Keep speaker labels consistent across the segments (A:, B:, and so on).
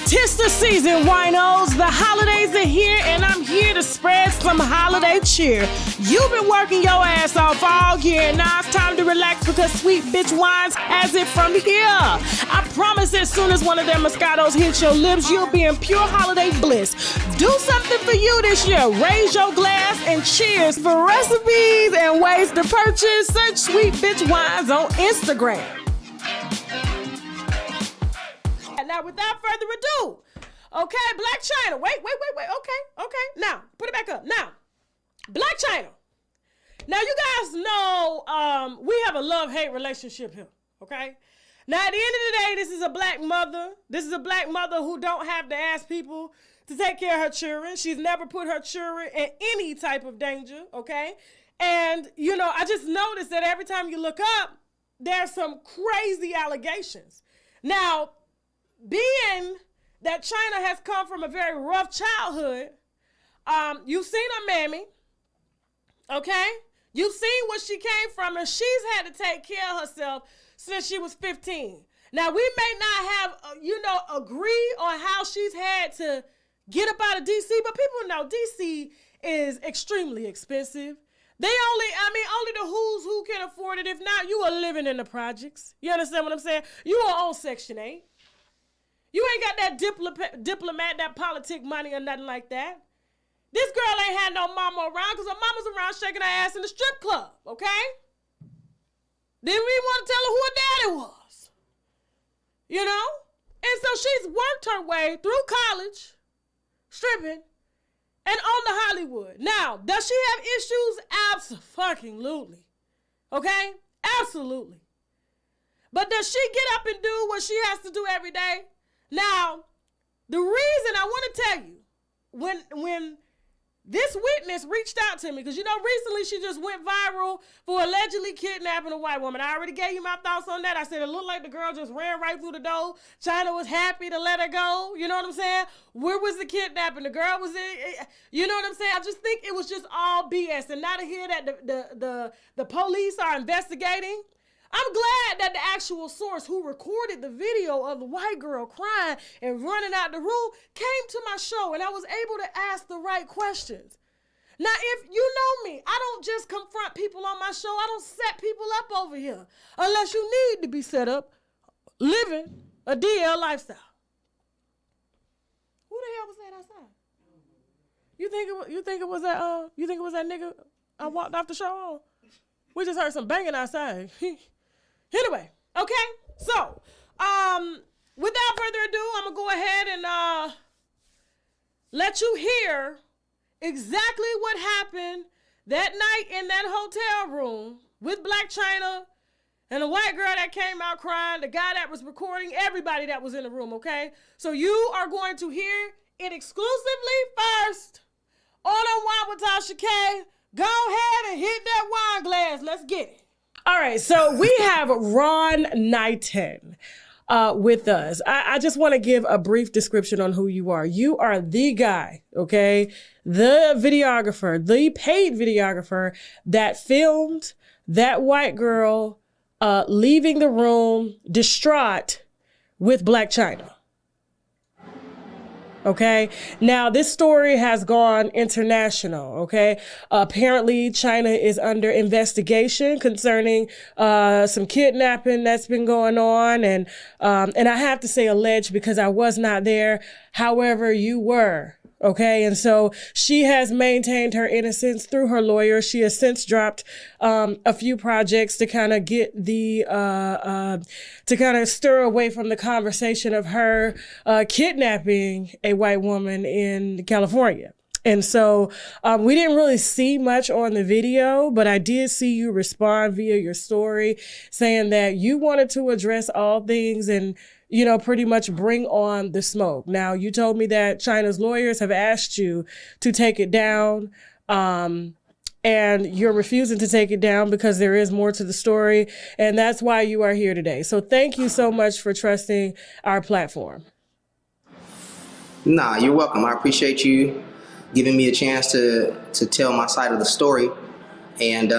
A: 'Tis the season, winos. The holidays are here, and I'm here to spread some holiday cheer. You've been working your ass off all year, and now it's time to relax because sweet bitch wines has it from here. I promise as soon as one of them Moscatos hits your lips, you'll be in pure holiday bliss. Do something for you this year. Raise your glass and cheers. For recipes and ways to purchase, search Sweet Bitch Wines on Instagram. Now, without further ado, okay, Black China. Wait. Okay. Now, put it back up. Now, Black China. Now, you guys know we have a love-hate relationship here, okay? Now, at the end of the day, this is a black mother. This is a black mother who don't have to ask people to take care of her children. She's never put her children in any type of danger, okay? And, you know, I just noticed that every time you look up, there's some crazy allegations. Now, being that China has come from a very rough childhood, you've seen her mammy, okay? You've seen where she came from, and she's had to take care of herself since she was 15. Now, we may not have, agree on how she's had to get up out of D.C., but people know D.C. is extremely expensive. Only the who's who can afford it. If not, you are living in the projects. You understand what I'm saying? You are on Section 8. You ain't got that diplomat, that politic money or nothing like that. This girl ain't had no mama around because her mama's around shaking her ass in the strip club, okay? Didn't even want to tell her who her daddy was. You know? And so she's worked her way through college, stripping, and on to Hollywood. Now, does she have issues? Absolutely. Okay? Absolutely. But does she get up and do what she has to do every day? Now, the reason I want to tell you, when this witness reached out to me, because, you know, recently she just went viral for allegedly kidnapping a white woman. I already gave you my thoughts on that. I said it looked like the girl just ran right through the door. China was happy to let her go. You know what I'm saying? Where was the kidnapping? The girl was in, you know what I'm saying? I just think it was just all BS. And now to hear that the police are investigating, I'm glad that the actual source who recorded the video of the white girl crying and running out the room came to my show, and I was able to ask the right questions. Now, if you know me, I don't just confront people on my show. I don't set people up over here unless you need to be set up living a DL lifestyle. Who the hell was that outside? You think it was that nigga I walked off the show on? We just heard some banging outside. Anyway, okay, so, without further ado, I'm going to go ahead and let you hear exactly what happened that night in that hotel room with Black China and the white girl that came out crying, the guy that was recording, everybody that was in the room, okay? So you are going to hear it exclusively first on Unwind with Tasha K. Go ahead and hit that wine glass. Let's get it. All right, so we have Ron Knighton with us. I just want to give a brief description on who you are. You are the guy, okay? The videographer, the paid videographer that filmed that white girl leaving the room distraught with Black China. Okay. Now, this story has gone international. Okay. Apparently, China is under investigation concerning some kidnapping that's been going on. And I have to say alleged because I was not there. However, you were. Okay. And so she has maintained her innocence through her lawyer. She has since dropped a few projects to kind of get to kind of stir away from the conversation of her kidnapping a white woman in California. And so we didn't really see much on the video, but I did see you respond via your story saying that you wanted to address all things and, you know, pretty much bring on the smoke. Now, you told me that China's lawyers have asked you to take it down, and you're refusing to take it down because there is more to the story, and that's why you are here today. So thank you so much for trusting our platform.
B: Nah, you're welcome. I appreciate you giving me a chance to tell my side of the story. And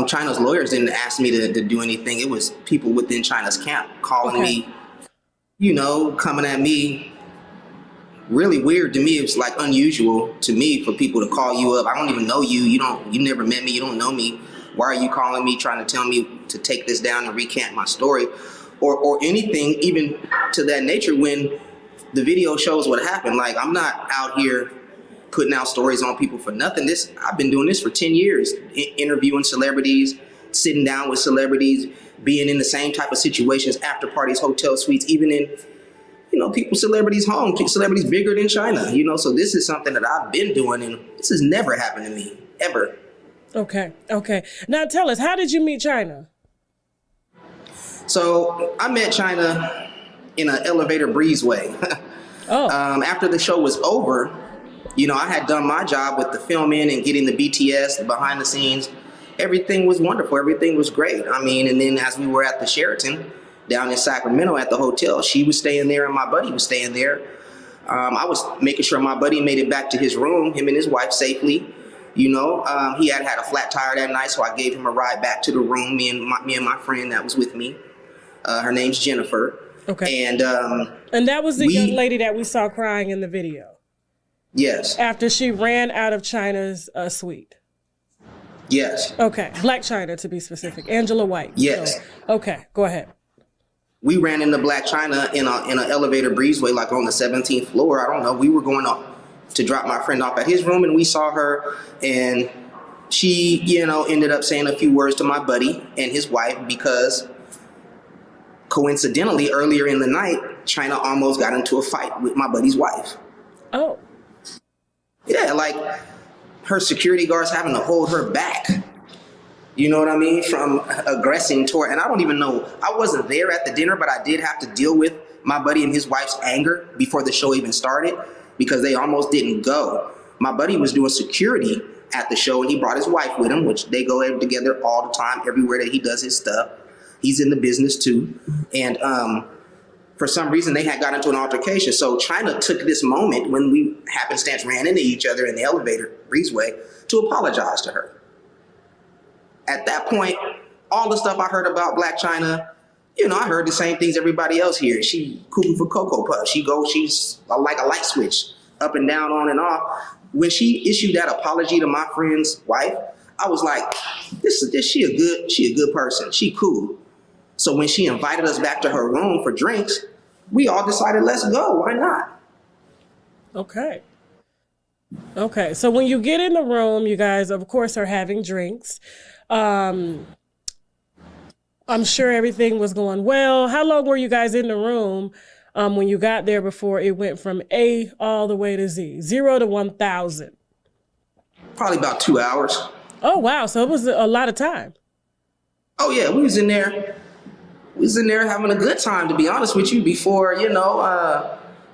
B: China's lawyers didn't ask me to do anything. It was people within China's camp calling me, coming at me. Really weird to me. It was like unusual to me for people to call you up. I don't even know you. You never met me. You don't know me. Why are you calling me, trying to tell me to take this down and recant my story, or anything even to that nature when the video shows what happened? Like, I'm not out here putting out stories on people for nothing. I've been doing this for 10 years, interviewing celebrities, sitting down with celebrities, being in the same type of situations, after parties, hotel suites, even in celebrities' homes, celebrities bigger than China, so this is something that I've been doing, and this has never happened to me, ever.
A: Okay. Now tell us, how did you meet China?
B: So I met China in an elevator breezeway. After the show was over, I had done my job with the filming and getting the BTS, the behind the scenes. Everything was wonderful. Everything was great. And then as we were at the Sheraton down in Sacramento at the hotel, she was staying there and my buddy was staying there. I was making sure my buddy made it back to his room, him and his wife, safely. He had a flat tire that night, so I gave him a ride back to the room, me and my friend that was with me. Her name's Jennifer.
A: Okay.
B: And
A: that was the young lady that we saw crying in the video.
B: Yes.
A: After she ran out of China's suite.
B: Yes.
A: Okay. Black China, to be specific. Angela White.
B: Yes.
A: So, okay. Go ahead.
B: We ran into Black China in an elevator breezeway, like on the 17th floor. I don't know. We were going up to drop my friend off at his room, and we saw her, and she, ended up saying a few words to my buddy and his wife, because coincidentally, earlier in the night, China almost got into a fight with my buddy's wife.
A: Oh.
B: Yeah, like her security guards having to hold her back. You know what I mean? From aggressing toward, and I don't even know, I wasn't there at the dinner, but I did have to deal with my buddy and his wife's anger before the show even started, because they almost didn't go. My buddy was doing security at the show, and he brought his wife with him, which they go together all the time, everywhere that he does his stuff. He's in the business too. And for some reason, they had got into an altercation. So China took this moment when we happenstance ran into each other in the elevator breezeway to apologize to her. At that point, all the stuff I heard about Black China, I heard the same things everybody else hears. She cuckoo for Cocoa Puffs. She's like a light switch, up and down, on and off. When she issued that apology to my friend's wife, I was like, she a good person. She cool. So when she invited us back to her room for drinks, we all decided, let's go. Why not?
A: Okay. So when you get in the room, you guys, of course, are having drinks. I'm sure everything was going well. How long were you guys in the room when you got there before it went from A all the way to Z, 0 to 1,000?
B: Probably about 2 hours.
A: Oh, wow. So it was a lot of time. Oh,
B: yeah. We was in there having a good time, to be honest with you, before,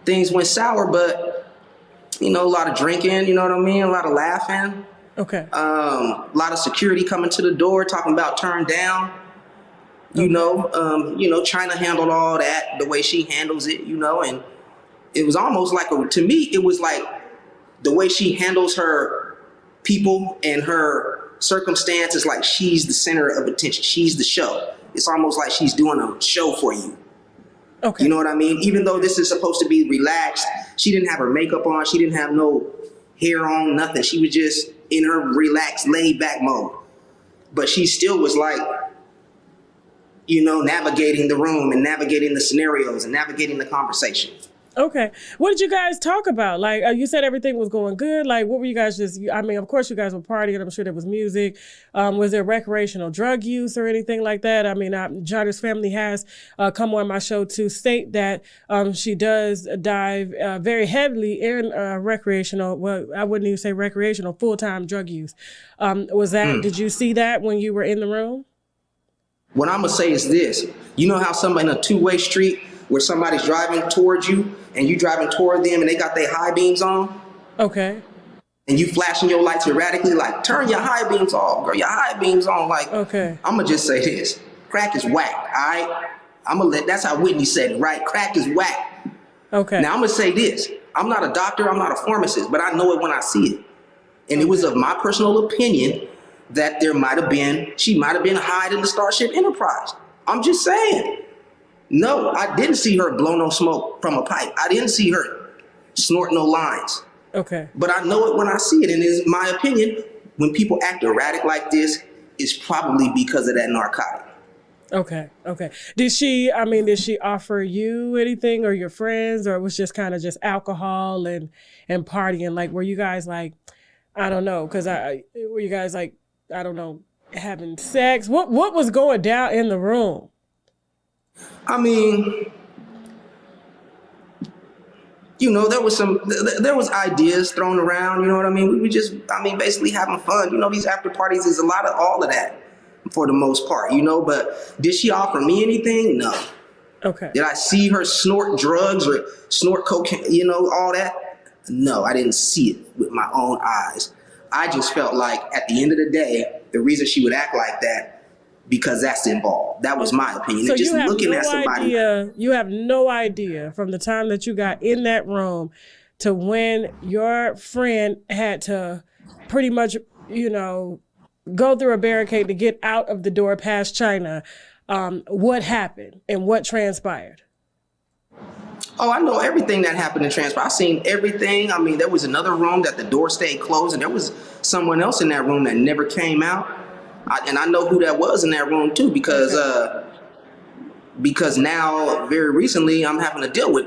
B: things went sour. But, a lot of drinking, you know what I mean? A lot of laughing.
A: Okay.
B: A lot of security coming to the door, talking about turn down. China handled all that the way she handles it, and it was almost like, to me, it was like the way she handles her people and her circumstances, like she's the center of attention. She's the show. It's almost like she's doing a show for you. Okay. You know what I mean? Even though this is supposed to be relaxed, she didn't have her makeup on. She didn't have no hair on, nothing. She was just in her relaxed, laid back mode. But she still was like, navigating the room and navigating the scenarios and navigating the conversation.
A: Okay. What did you guys talk about? Like, you said everything was going good. Like, what were you guys of course you guys were partying. I'm sure there was music. Was there recreational drug use or anything like that? Johnny's family has come on my show to state that she does dive very heavily in recreational, well, I wouldn't even say recreational, full-time drug use. Did you see that when you were in the room?
B: What I'm going to say is this. You know how somebody in a two-way street where somebody's driving towards you and you driving toward them and they got their high beams on? Okay. And you flashing your lights erratically, like, turn your high beams off, girl, your high beams on. Like, okay. I'm going to just say this. Crack is whack, all right? That's how Whitney said it, right? Crack is whack. Okay. Now, I'm going to say this. I'm not a doctor, I'm not a pharmacist, but I know it when I see it. And it was of my personal opinion that she might have been hiding the Starship Enterprise. I'm just saying. No, I didn't see her blow no smoke from a pipe. I didn't see her snort no lines.
A: Okay.
B: But I know it when I see it. And in my opinion, when people act erratic like this, it's probably because of that narcotic.
A: Okay. Did she offer you anything or your friends, or it was just kind of just alcohol and partying? Like, were you guys like, I don't know, were you guys like, I don't know, having sex? What was going down in the room?
B: I mean, there was ideas thrown around, you know what I mean? We just, basically having fun. These after parties is a lot of all of that for the most part, but did she offer me anything? No.
A: Okay.
B: Did I see her snort drugs or snort cocaine, all that? No, I didn't see it with my own eyes. I just felt like at the end of the day, the reason she would act like that, because that's involved. That was my opinion.
A: So
B: just
A: you have
B: looking at somebody.
A: You have no idea from the time that you got in that room to when your friend had to pretty much, go through a barricade to get out of the door past China, what happened and what transpired?
B: Oh, I know everything that happened in transpire. I seen everything. There was another room that the door stayed closed, and there was someone else in that room that never came out. And I know who that was in that room too, because now very recently I'm having to deal with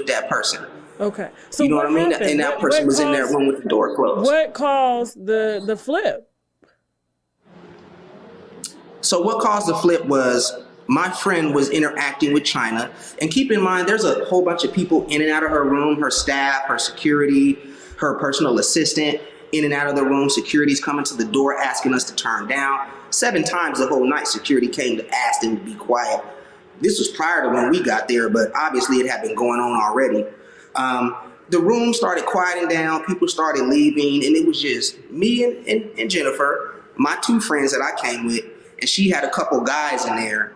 B: that person.
A: Okay, so
B: you know what I mean?
A: Happened?
B: And that person was in that room with the door closed.
A: What caused the flip?
B: So what caused the flip was my friend was interacting with China, and keep in mind there's a whole bunch of people in and out of her room, her staff, her security, her personal assistant. In and out of the room, security's coming to the door asking us to turn down. 7 times the whole night, security came to ask them to be quiet. This was prior to when we got there, but obviously it had been going on already. The room started quieting down, people started leaving, and it was just me and Jennifer, my 2 friends that I came with, and she had a couple guys in there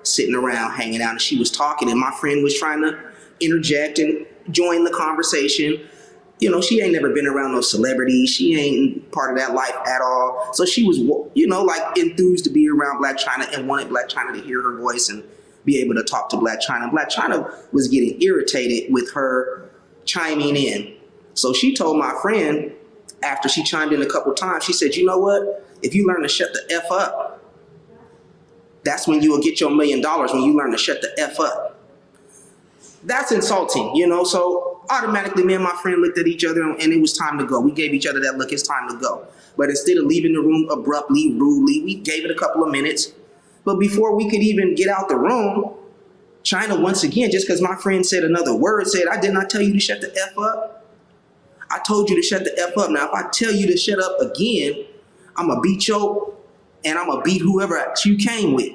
B: sitting around hanging out, and she was talking, and my friend was trying to interject and join the conversation. She ain't never been around no celebrities. She ain't part of that life at all. So she was, enthused to be around Blac Chyna and wanted Blac Chyna to hear her voice and be able to talk to Blac Chyna. Blac Chyna was getting irritated with her chiming in. So she told my friend, after she chimed in a couple times, she said, you know what? If you learn to shut the F up, that's when you will get your $1 million, when you learn to shut the F up. That's insulting, so automatically me and my friend looked at each other and it was time to go. We gave each other that look, it's time to go. But instead of leaving the room abruptly, rudely, we gave it a couple of minutes. But before we could even get out the room, China once again, just because my friend said another word, said, I did not tell you to shut the F up. I told you to shut the F up. Now, if I tell you to shut up again, I'm going to beat you and I'm going to beat whoever you came with.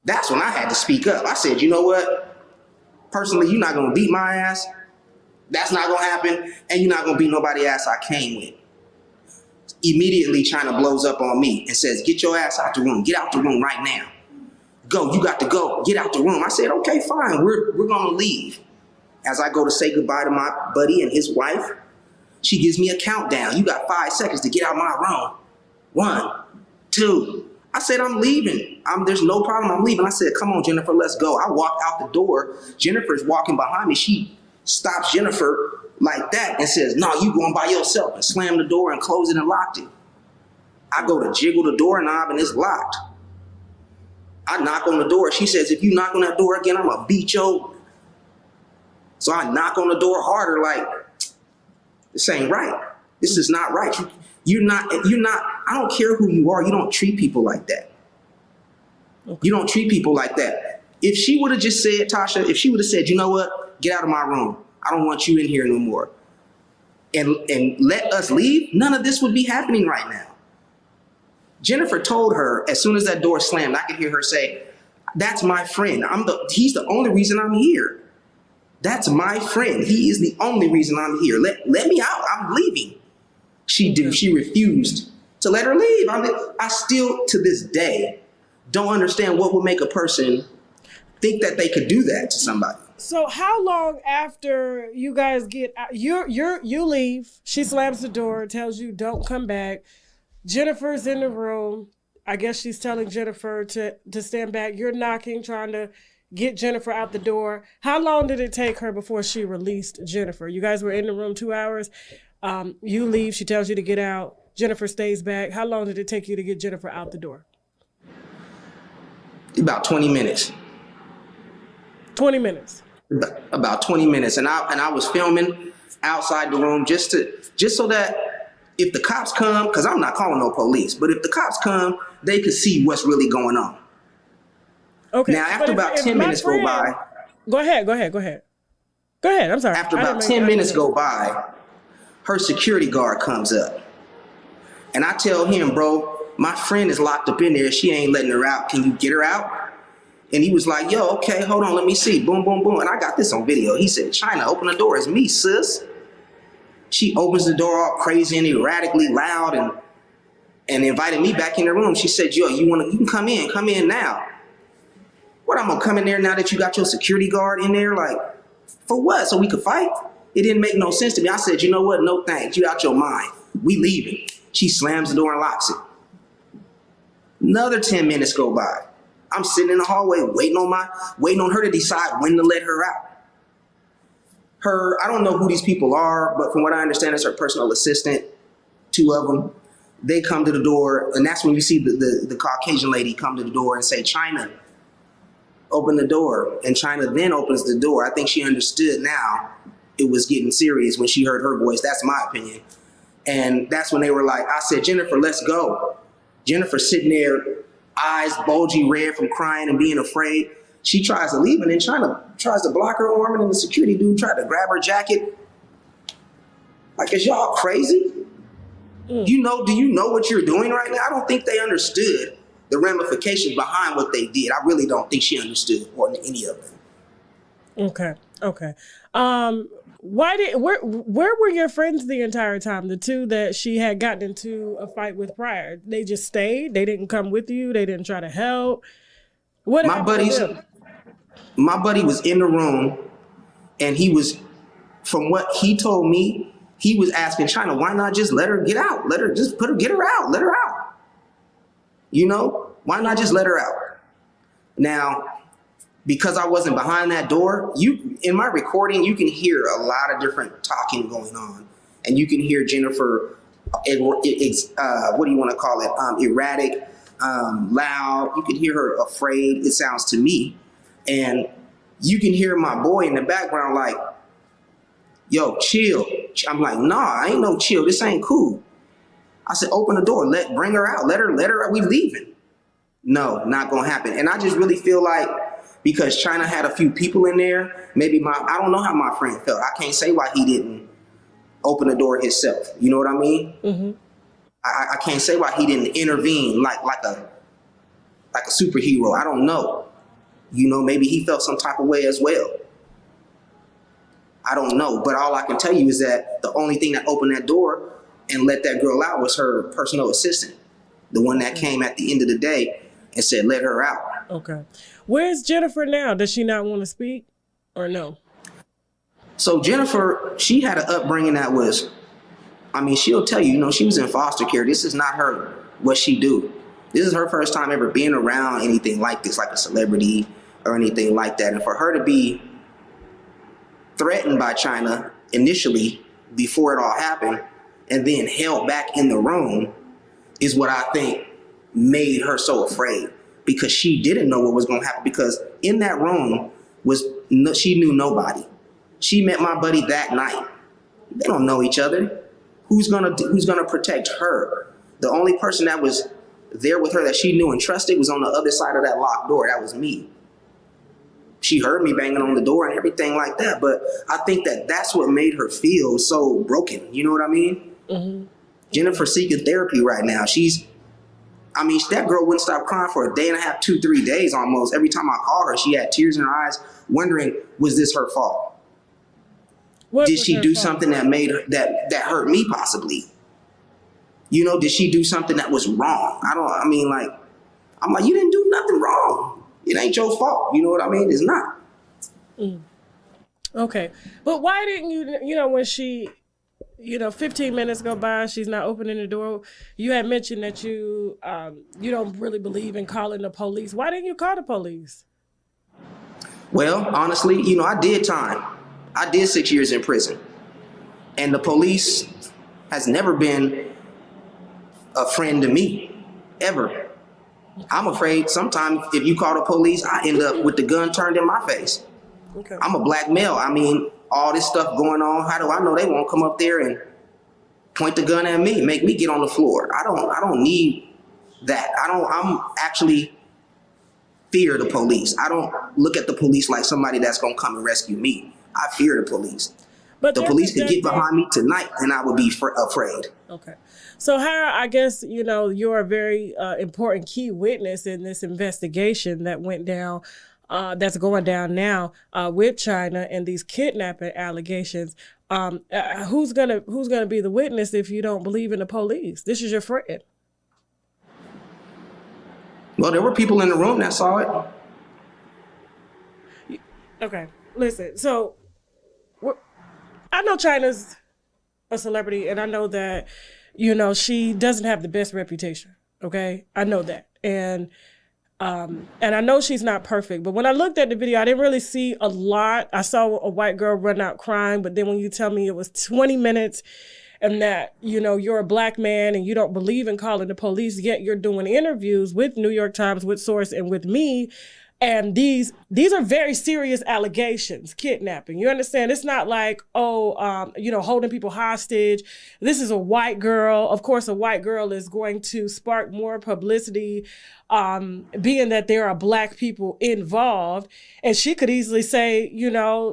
B: That's when I had to speak up. I said, you know what? Personally, you're not going to beat my ass. That's not going to happen. And you're not going to beat nobody's ass I came with. Immediately, China blows up on me and says, get your ass out the room. Get out the room right now. Go. You got to go. Get out the room. I said, okay, fine. We're going to leave. As I go to say goodbye to my buddy and his wife, she gives me a countdown. You got 5 seconds to get out my room. 1, 2. I said, I'm leaving. There's no problem. I'm leaving. I said, come on, Jennifer, let's go. I walk out the door. Jennifer's walking behind me. She stops Jennifer like that and says, no, you going by yourself, and slammed the door and closed it and locked it. I go to jiggle the doorknob and it's locked. I knock on the door. She says, if you knock on that door again, I'm going to beat you. So I knock on the door harder, like, this ain't right. This is not right. You're not, I don't care who you are. You don't treat people like that. Okay. You don't treat people like that. If she would have just said, Tasha, if she would have said, you know what, get out of my room. I don't want you in here no more. And let us leave, none of this would be happening right now. Jennifer told her, as soon as that door slammed, I could hear her say, that's my friend. He's the only reason I'm here. That's my friend. He is the only reason I'm here. Let me out. I'm leaving. She refused to let her leave. I still, to this day, don't understand what would make a person think that they could do that to somebody.
A: So how long after you guys get out, you leave, she slams the door, tells you don't come back. Jennifer's in the room. I guess she's telling Jennifer to stand back. You're knocking, trying to get Jennifer out the door. How long did it take her before she released Jennifer? You guys were in the room 2 hours. You leave. She tells you to get out. Jennifer stays back. How long did it take you to get Jennifer out the door?
B: About 20 minutes.
A: 20 minutes.
B: About 20 minutes. And I was filming outside the room just so that if the cops come, because I'm not calling no police, but if the cops come, they could see what's really going on.
A: Okay.
B: Now, after about 10 minutes go by.
A: Go ahead. I'm sorry.
B: After about 10 minutes go by, her security guard comes up. And I tell him, bro, my friend is locked up in there. She ain't letting her out. Can you get her out? And he was like, yo, okay, hold on, let me see. Boom, boom, boom. And I got this on video. He said, China, open the door. It's me, sis. She opens the door all crazy and erratically loud and invited me back in the room. She said, yo, you can come in now. What, I'm gonna come in there now that you got your security guard in there? Like, for what? So we could fight? It didn't make no sense to me. I said, you know what? No thanks. You out your mind. We leaving. She slams the door and locks it. Another 10 minutes go by. I'm sitting in the hallway waiting on her to decide when to let her out. I don't know who these people are, but from what I understand, it's her personal assistant, 2 of them. They come to the door, and that's when you see the Caucasian lady come to the door and say, China, open the door. And China then opens the door. I think she understood now it was getting serious when she heard her voice. That's my opinion. And that's when they were like, I said, Jennifer, let's go. Jennifer sitting there, eyes bulgy red from crying and being afraid. She tries to leave, and then China tries to block her arm, and then the security dude tried to grab her jacket. Like, is y'all crazy? Do you know what you're doing right now? I don't think they understood the ramifications behind what they did. I really don't think she understood or any of them.
A: Okay. Where were your friends the entire time? The two that she had gotten into a fight with prior? They just stayed? They didn't come with you? They didn't try to help? What happened to them?
B: My buddy was in the room, and he was, from what he told me, he was asking China, why not just let her get out? Get her out, let her out. You know, why not just let her out? Now, because I wasn't behind that door, in my recording, you can hear a lot of different talking going on. And you can hear Jennifer, what do you want to call it? Erratic, loud. You can hear her afraid, it sounds to me. And you can hear my boy in the background like, yo, chill. I'm like, nah, I ain't no chill. This ain't cool. I said, open the door. Bring her out. Let her out. We leaving. No, not going to happen. And I just really feel like because China had a few people in there, I don't know how my friend felt. I can't say why he didn't open the door himself. You know what I mean? Mm-hmm. I can't say why he didn't intervene like a superhero. I don't know. You know, maybe he felt some type of way as well. I don't know. But all I can tell you is that the only thing that opened that door and let that girl out was her personal assistant, the one that came at the end of the day and said, let her out.
A: Okay. Where's Jennifer now? Does she not want to speak or no?
B: So Jennifer, she had an upbringing that was, she'll tell you, she was in foster care. This is not what she do. This is her first time ever being around anything like this, like a celebrity or anything like that. And for her to be threatened by China initially before it all happened and then held back in the room is what I think made her so afraid, because she didn't know what was going to happen, because in that room she knew nobody. She met my buddy that night. They don't know each other. Who's gonna protect her? The only person that was there with her that she knew and trusted was on the other side of that locked door. That was me. She heard me banging on the door and everything like that, but I think that's what made her feel so broken. You know what I mean? Mm-hmm. Jennifer's seeking therapy right now. That girl wouldn't stop crying for a day and a half, 2-3 days almost. Every time I call her, she had tears in her eyes, wondering, was this her fault? Did she do something that made her, that hurt me possibly? Did she do something that was wrong? I'm like, you didn't do nothing wrong. It ain't your fault. You know what I mean? It's not.
A: Okay. But why didn't you, when she 15 minutes go by, she's not opening the door. You had mentioned that you don't really believe in calling the police. Why didn't you call the police?
B: Well, honestly, I did time. I did 6 years in prison. And the police has never been a friend to me, ever. I'm afraid sometimes if you call the police, I end up with the gun turned in my face.
A: Okay.
B: I'm a black male. I mean, all this stuff going on, how do I know they won't come up there and point the gun at me, make me get on the floor? I don't need that. I'm actually fear the police. I don't look at the police like somebody that's going to come and rescue me. I fear the police. But the police could get behind me tonight and I would be afraid.
A: Okay. So, Hara, I guess, you're a very important key witness in this investigation that went down, that's going down now with China and these kidnapping allegations. Who's gonna be the witness if you don't believe in the police? This is your friend.
B: Well, there were people in the room that saw
A: it. Okay. Listen, so I know China's a celebrity, and I know that, she doesn't have the best reputation. Okay. I know that. And I know she's not perfect, but when I looked at the video, I didn't really see a lot. I saw a white girl run out crying, but then when you tell me it was 20 minutes and that, you're a black man and you don't believe in calling the police, yet you're doing interviews with New York Times, with Source, and with me. And these are very serious allegations, kidnapping. You understand? It's not like, holding people hostage. This is a white girl. Of course, a white girl is going to spark more publicity, being that there are black people involved. And she could easily say,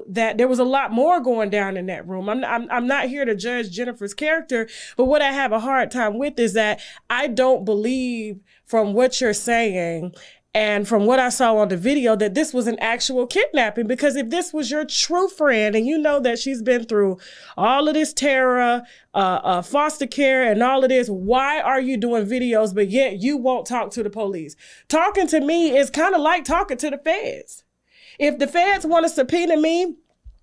A: that there was a lot more going down in that room. I'm not here to judge Jennifer's character, but what I have a hard time with is that I don't believe from what you're saying and from what I saw on the video that this was an actual kidnapping, because if this was your true friend and you know that she's been through all of this terror, foster care and all of this, why are you doing videos but yet you won't talk to the police? Talking to me is kind of like talking to the feds. If the feds want to subpoena me,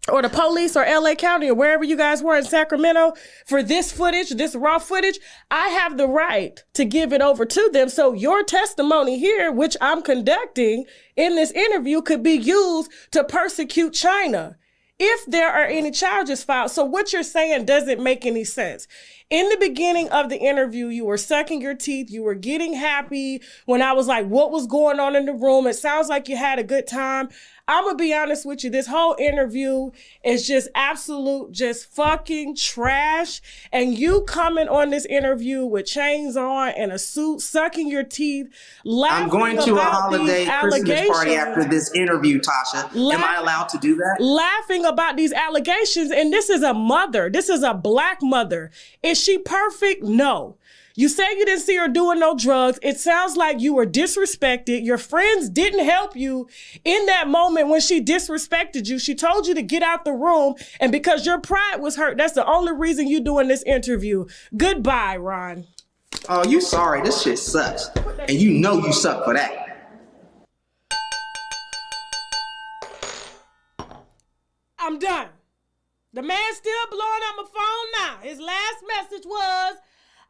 A: or the police or LA County or wherever you guys were in Sacramento for this footage, this raw footage, I have the right to give it over to them. So your testimony here, which I'm conducting in this interview, could be used to persecute China if there are any charges filed. So what you're saying doesn't make any sense. In the beginning of the interview, you were sucking your teeth. You were getting happy when I was like, what was going on in the room? It sounds like you had a good time. I'm going to be honest with you. This whole interview is just just fucking trash. And you coming on this interview with chains on and a suit, sucking your teeth, laughing.
B: I'm going to a holiday Christmas party after this interview, Tasha. Am I allowed to do that?
A: Laughing about these allegations. And this is a mother. This is a black mother. Is she perfect? No. You say you didn't see her doing no drugs. It sounds like you were disrespected. Your friends didn't help you in that moment when she disrespected you. She told you to get out the room. And because your pride was hurt, that's the only reason you doing this interview. Goodbye, Ron.
B: Oh, you sorry. This shit sucks. And you know you suck for that.
A: I'm done. The man's still blowing up my phone now. His last message was,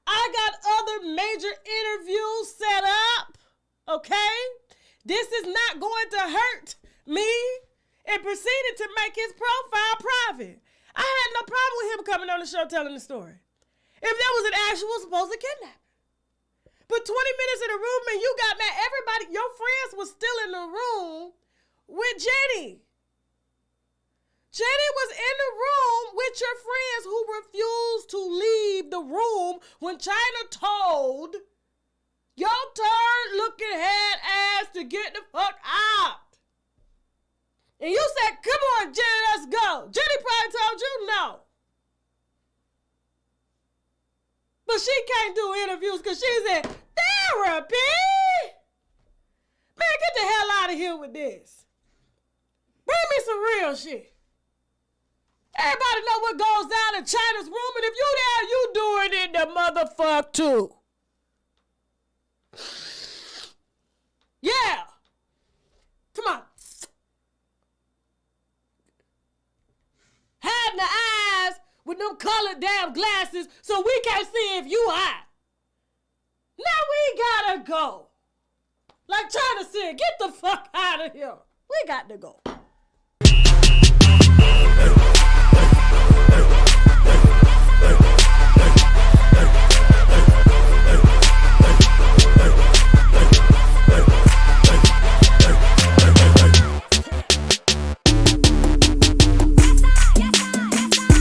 A: I got other major interviews set up, okay? This is not going to hurt me. And proceeded to make his profile private. I had no problem with him coming on the show telling the story. If there was an actual supposed kidnapping. But 20 minutes in the room and you got mad. Everybody, your friends was still in the room with Jenny. Jenny was in the room with your friends who refused to leave the room when China told your turd looking head ass to get the fuck out. And you said, come on, Jenny, let's go. Jenny probably told you no. But she can't do interviews because she's in therapy. Man, get the hell out of here with this. Bring me some real shit. Everybody know what goes down in China's room, and if you there, you doing it the motherfucker too. Yeah. Come on. Hiding the eyes with them colored damn glasses so we can't see if you high. Now we gotta go. Like China said, get the fuck out of here. We got to go.